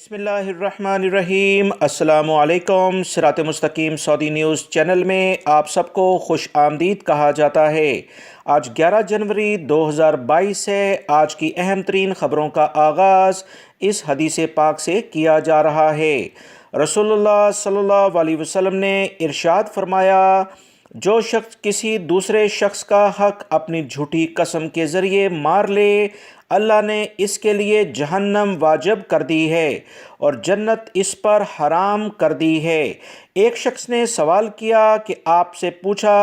बिस्मिल्लाहिर्रहमानिर्रहीम। अस्सलामु अलैकुम। सिरात मुस्तकीम सऊदी न्यूज़ चैनल में आप सबको खुश आमदीद कहा जाता है। आज 11 जनवरी 2022 है। आज की अहम तरीन ख़बरों का आगाज़ इस हदीस पाक से किया जा रहा है। रसूलुल्लाह सल्लल्लाहु अलैहि वसल्लम ने इरशाद फरमाया, जो शख्स किसी दूसरे शख्स का हक अपनी झूठी कसम के ज़रिए मार ले, अल्लाह ने इसके लिए जहन्नम वाजिब कर दी है और जन्नत इस पर हराम कर दी है। एक शख्स ने सवाल किया कि आपसे पूछा,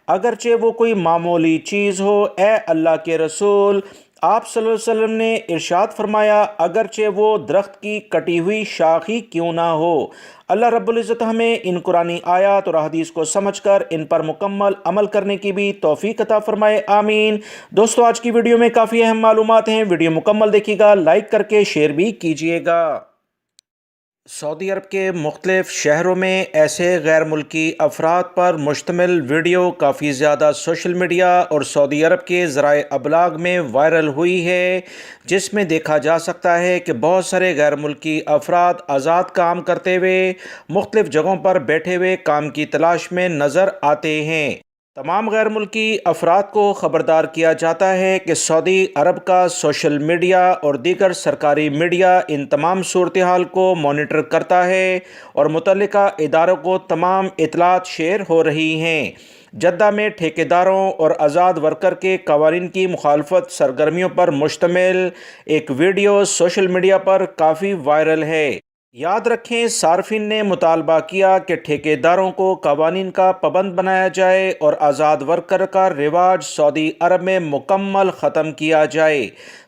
अगरचे वो कोई मामूली चीज़ हो, ए अल्लाह के रसूल, आप सल्लल्लाहु अलैहि वसल्लम ने इरशाद फरमाया, अगरचे वो दरख्त की कटी हुई शाख ही क्यों ना हो। अल्लाह रब्बुल इज़्ज़त हमें इन कुरानी आयत और हदीस को समझकर इन पर मुकम्मल अमल करने की भी तौफीक अता फरमाए, आमीन। दोस्तों, आज की वीडियो में काफ़ी अहम मालूमात हैं। वीडियो मुकम्मल देखिएगा, लाइक करके शेयर भी कीजिएगा। सऊदी अरब के मुख्तलिफ शहरों में ऐसे गैर मुल्की अफराद पर मुश्तमिल वीडियो काफ़ी ज़्यादा सोशल मीडिया और सऊदी अरब के ज़राए अबलाग में वायरल हुई है, जिसमें देखा जा सकता है कि बहुत सारे गैर मुल्की अफराद आज़ाद काम करते हुए मुख्तलिफ जगहों पर बैठे हुए काम की तलाश में नज़र आते हैं। तमाम गैर मुल्की अफराद को ख़बरदार किया जाता है कि सऊदी अरब का सोशल मीडिया और दीगर सरकारी मीडिया इन तमाम सूरत हाल को मॉनिटर करता है और मुतल्लिका इदारों को तमाम इतलात शेयर हो रही हैं। जद्दा में ठेकेदारों और आज़ाद वर्कर के कवानीन की मुखालफत सरगर्मियों पर मुश्तमिल एक वीडियो सोशल मीडिया पर काफ़ी वायरल है। याद रखें, सार्फिन ने मुतालबा किया कि ठेकेदारों को कवानीन का पाबंद बनाया जाए और आज़ाद वर्कर का रिवाज सऊदी अरब में मुकम्मल ख़त्म किया जाए।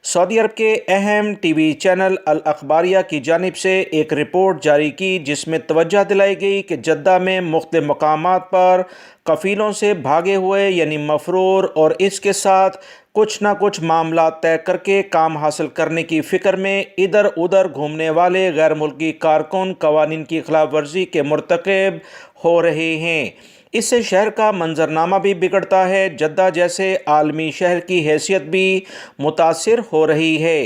सऊदी अरब के अहम टीवी चैनल अल अखबारिया की जानिब से एक रिपोर्ट जारी की, जिसमें तवज्जो दिलाई गई कि जद्दा में मुख्तलिफ मकामात पर कफ़ीलों से भागे हुए यानी मफरूर और इसके साथ कुछ ना कुछ मामला तय करके काम हासिल करने की फ़िक्र में इधर उधर घूमने वाले गैर मुल्की कारकुन कवानीन की खिलाफ वर्जी के मुर्तकिब हो रहे हैं। इससे शहर का मंजरनामा भी बिगड़ता है। जद्दा जैसे आलमी शहर की हैसियत भी मुतासिर हो रही है।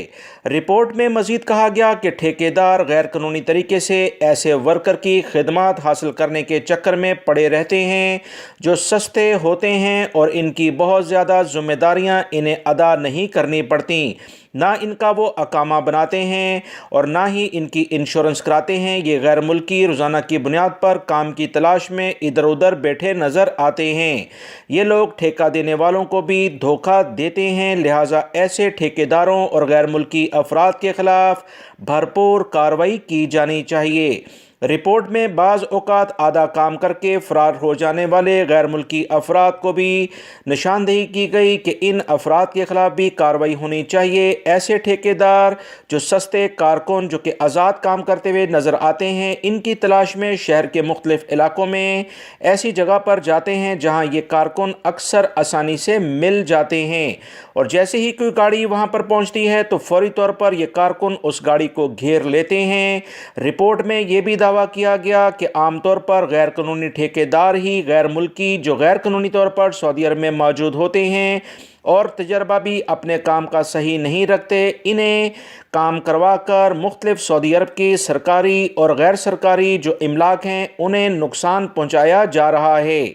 रिपोर्ट में मज़ीद कहा गया कि ठेकेदार गैर कानूनी तरीके से ऐसे वर्कर की खिदमत हासिल करने के चक्कर में पड़े रहते हैं जो सस्ते होते हैं और इनकी बहुत ज़्यादा ज़िम्मेदारियां इन्हें अदा नहीं करनी पड़ती। ना इनका वो अकामा बनाते हैं और ना ही इनकी इंश्योरेंस कराते हैं। ये गैर मुल्की रोज़ाना की बुनियाद पर काम की तलाश में इधर उधर बैठे नज़र आते हैं। ये लोग ठेका देने वालों को भी धोखा देते हैं, लिहाजा ऐसे ठेकेदारों और गैर मुल्की अफराद के ख़िलाफ़ भरपूर कार्रवाई की जानी चाहिए। रिपोर्ट में बाज़ औक़ात आधा काम करके फ़रार हो जाने वाले गैर मुल्की अफराद को भी निशानदेही की गई कि इन अफराद के ख़िलाफ़ भी कार्रवाई होनी चाहिए। ऐसे ठेकेदार जो सस्ते कारकुन जो कि आज़ाद काम करते हुए नज़र आते हैं, इनकी तलाश में शहर के मुख्तलिफ़ इलाकों में ऐसी जगह पर जाते हैं जहाँ ये कारकुन अक्सर आसानी से मिल जाते हैं और जैसे ही कोई गाड़ी वहाँ पर पहुँचती है तो फ़ौरी तौर पर ये कारकुन उस गाड़ी को घेर लेते हैं। रिपोर्ट में ये भी दावा किया गया कि आमतौर पर गैर कानूनी ठेकेदार ही गैर मुल्की जो गैर कानूनी तौर पर सऊदी अरब में मौजूद होते हैं और तजर्बा भी अपने काम का सही नहीं रखते, इन्हें काम करवा कर मुख्तलिफ सऊदी अरब की सरकारी और गैर सरकारी जो इमलाक हैं उन्हें नुकसान पहुँचाया जा रहा है।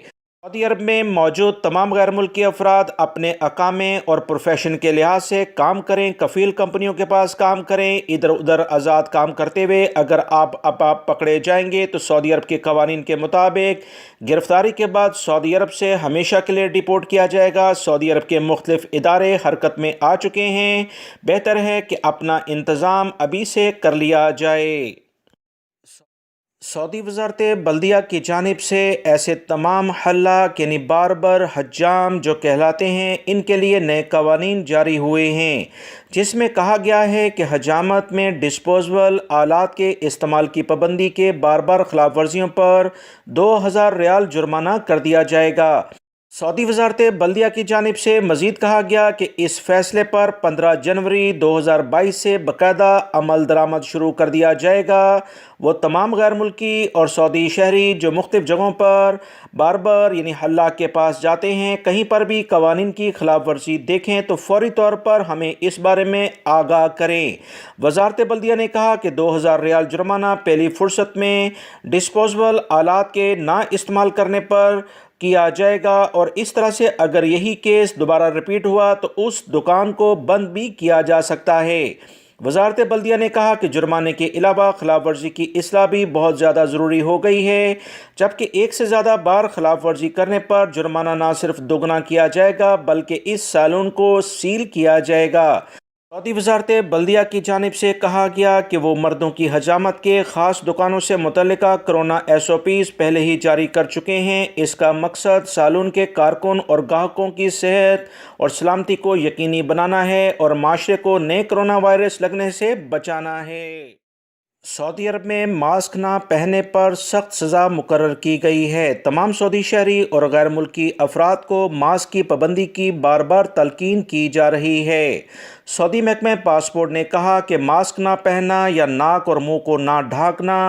सऊदी अरब में मौजूद तमाम गैर मुल्की अफराद अपने अकामे और प्रोफेशन के लिहाज से काम करें, कफ़ील कंपनियों के पास काम करें, इधर उधर आज़ाद काम करते हुए अगर आप पकड़े जाएंगे तो सऊदी अरब के कवानीन के मुताबिक गिरफ्तारी के बाद सऊदी अरब से हमेशा के लिए डिपोर्ट किया जाएगा। सऊदी अरब के मुख्तलिफ इदारे हरकत में आ चुके हैं। बेहतर है कि अपना इंतज़ाम अभी से कर लिया जाए। सऊदी वज़ारत बल्दिया की जानिब से ऐसे तमाम हल्लाक यानी बारबर हज्जाम जो कहलाते हैं, इनके लिए नए कवानीन जारी हुए हैं, जिसमें कहा गया है कि हजामत में डिस्पोजेबल आलात के इस्तेमाल की पाबंदी के बार बार खिलाफ वर्जियों पर 2000 रियाल जुर्माना कर दिया जाएगा। सऊदी वजारत बल्दिया की जानिब से मजीद कहा गया कि इस फैसले पर 15 जनवरी 2022 से बाकायदा अमल दरामद शुरू कर दिया जाएगा। वो तमाम गैर मुल्की और सऊदी शहरी जो मुख्तलिफ जगहों पर बारबर यानी हल्लाक के पास जाते हैं, कहीं पर भी कवानीन की खिलाफ वर्जी देखें तो फौरी तौर पर हमें इस बारे में आगाह करें। वजारत बल्दिया ने कहा कि 2000 रियाल जुर्माना पहली फुर्सत में डिस्पोजेबल आलात के ना इस्तेमाल करने पर किया जाएगा और इस तरह से अगर यही केस दोबारा रिपीट हुआ तो उस दुकान को बंद भी किया जा सकता है। वजारत बल्दिया ने कहा कि जुर्माने के अलावा खिलाफ वर्जी की इस्लाह भी बहुत ज़्यादा ज़रूरी हो गई है, जबकि एक से ज़्यादा बार खिलाफ वर्जी करने पर जुर्माना ना सिर्फ दोगुना किया जाएगा बल्कि इस सैलून को सील किया जाएगा। सऊदी वजारत बल्दिया की जानिब से कहा गया कि वो मर्दों की हजामत के ख़ास दुकानों से मुतल्लिका कोरोना SOPs पहले ही जारी कर चुके हैं। इसका मकसद सालून के कारकुन और ग्राहकों की सेहत और सलामती को यकीनी बनाना है और माशरे को नए कोरोना वायरस लगने से बचाना है। सऊदी अरब में मास्क ना पहनने पर सख्त सज़ा मुकर्रर की गई है। तमाम सऊदी शहरी और गैर मुल्की अफराद को मास्क की पाबंदी की बार बार तलकीन की जा रही है। सऊदी महकमे पासपोर्ट ने कहा कि मास्क ना पहनना या नाक और मुंह को ना ढांकना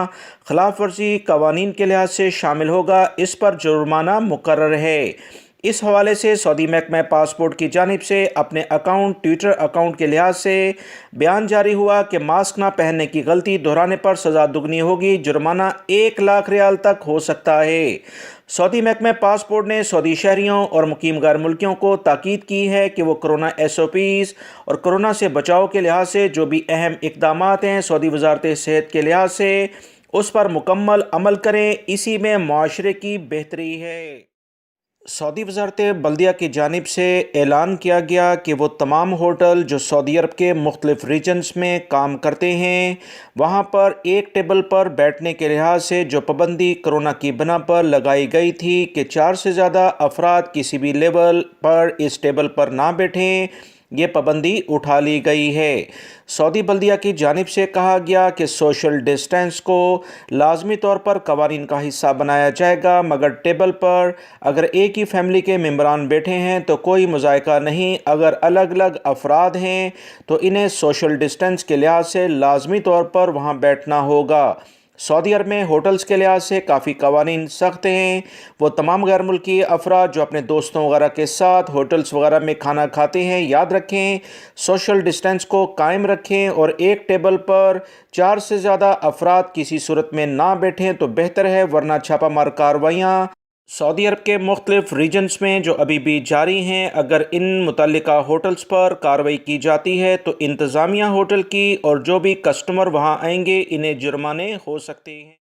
खिलाफ वर्जी कवानीन के लिहाज से शामिल होगा। इस पर जुर्माना मुकर्रर है। इस हवाले से सऊदी महकमा पासपोर्ट की जानिब से अपने अकाउंट ट्विटर अकाउंट के लिहाज से बयान जारी हुआ कि मास्क ना पहनने की गलती दोहराने पर सज़ा दुगनी होगी, जुर्माना 1 लाख रियाल तक हो सकता है। सऊदी महकमा पासपोर्ट ने सऊदी शहरियों और मुकीम गैर मुल्कियों को ताकीद की है कि वो कोरोना SOPs और कोरोना से बचाव के लिहाज से जो भी अहम इकदाम हैं सऊदी वजारत सेहत के लिहाज से उस पर मुकम्मल अमल करें। इसी में माशरे की बेहतरी है। सऊदी वजारत बल्दिया की जानिब से ऐलान किया गया कि वो तमाम होटल जो सऊदी अरब के मुख्तलिफ रीजन्स में काम करते हैं वहाँ पर एक टेबल पर बैठने के लिहाज से जो पाबंदी कोरोना की बिना पर लगाई गई थी कि 4 से ज़्यादा अफराद किसी भी लेवल पर इस टेबल पर ना बैठें, ये पाबंदी उठा ली गई है। सऊदी बल्दिया की जानिब से कहा गया कि सोशल डिस्टेंस को लाजमी तौर पर कवानीन का हिस्सा बनाया जाएगा, मगर टेबल पर अगर एक ही फैमिली के मेम्बरान बैठे हैं तो कोई मुज़ायका नहीं। अगर अलग अलग अफराद हैं तो इन्हें सोशल डिस्टेंस के लिहाज से लाजमी तौर पर वहाँ बैठना होगा। सऊदी अरब में होटल्स के लिहाज से काफ़ी कवानीन सख्त हैं। वो तमाम गैर मुल्की अफराद जो अपने दोस्तों वगैरह के साथ होटल्स वगैरह में खाना खाते हैं, याद रखें सोशल डिस्टेंस को कायम रखें और एक टेबल पर 4 से ज़्यादा अफराद किसी सूरत में ना बैठें तो बेहतर है, वरना छापामार कार्रवाइयाँ सऊदी अरब के मुख्तलिफ रीजन्स में जो अभी भी जारी हैं। अगर इन मुतल्लिका होटल्स पर कार्रवाई की जाती है तो इंतज़ामिया होटल की और जो भी कस्टमर वहां आएंगे इन्हें जुर्माने हो सकते हैं।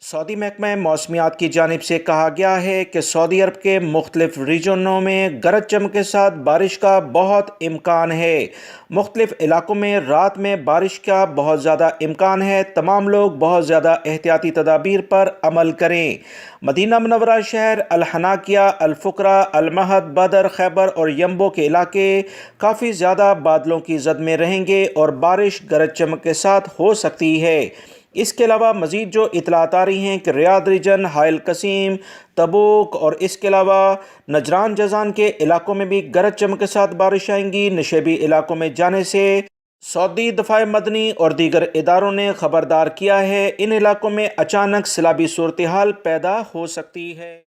सऊदी महकमा मौसमियात की जानिब से कहा गया है कि सऊदी अरब के मुख्तलिफ रीजनों में गरज चमक के साथ बारिश का बहुत इम्कान है। मुख्तलिफ इलाकों में रात में बारिश का बहुत ज़्यादा इम्कान है। तमाम लोग बहुत ज़्यादा एहतियाती तदाबीर पर अमल करें। मदीना मुनव्वरा शहर, अल-हनाकिया, अल-फुकरा, अल-महद, बदर, खैबर और यम्बो के इलाके काफ़ी ज़्यादा बादलों की जद में रहेंगे और बारिश गरज चमक के साथ हो सकती है। इसके अलावा मज़ीद जो इतलात आ रही हैं कि रियाद रीजन, हायल कसीम, तबूक और इसके अलावा नजरान जजान के इलाकों में भी गरज चमक के साथ बारिश आएंगी। नशेबी इलाकों में जाने से सऊदी दफ़ा मदनी और दीगर इदारों ने ख़बरदार किया है। इन इलाकों में अचानक सैलाबी सूरत हाल पैदा हो सकती है।